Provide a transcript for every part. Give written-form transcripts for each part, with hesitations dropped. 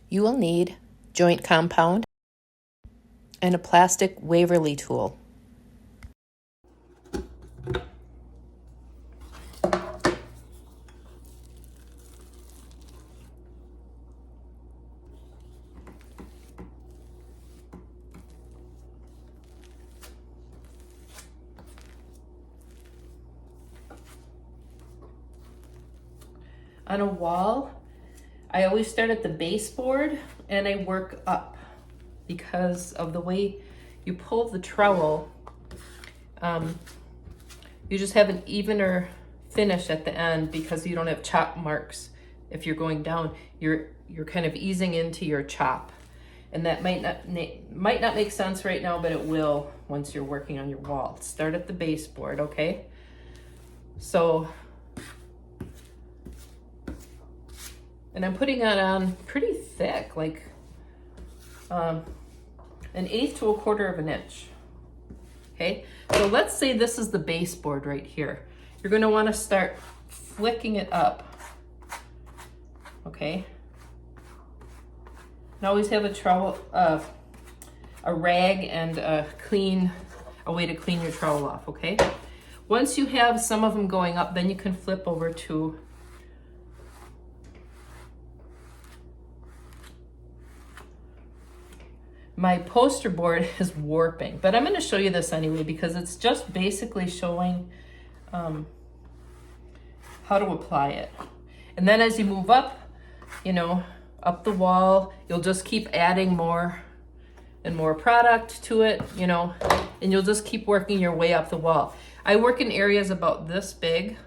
You will need joint compound and a plastic Waverly tool. On a wall, I always start at the baseboard and I work up because of the way you pull the trowel. You just have an evener finish at the end because you don't have chop marks. If you're going down, you're kind of easing into your chop. And that might not make sense right now, but it will once you're working on your wall. Start at the baseboard, okay? So, and I'm putting that on pretty thick, like an 1/8 to 1/4 of an inch. Okay, so let's say this is the baseboard right here. You're gonna wanna start flicking it up, okay? And always have a trowel, a rag and a way to clean your trowel off, okay? Once you have some of them going up, then you can flip over to my poster board is warping, but I'm going to show you this anyway because it's just basically showing how to apply it. And then as you move up, up the wall, you'll just keep adding more and more product to it, and you'll just keep working your way up the wall. I work in areas about this big,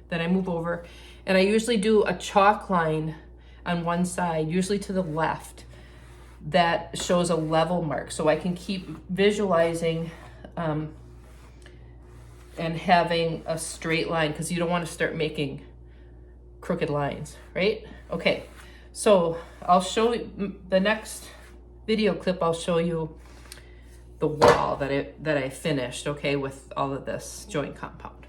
then I move over, and I usually do a chalk line on one side, usually to the left, that shows a level mark so I can keep visualizing and having a straight line because you don't want to start making crooked lines, right? Okay, so I'll show you the next video clip. I'll show you the wall that I finished, okay, with all of this joint compound.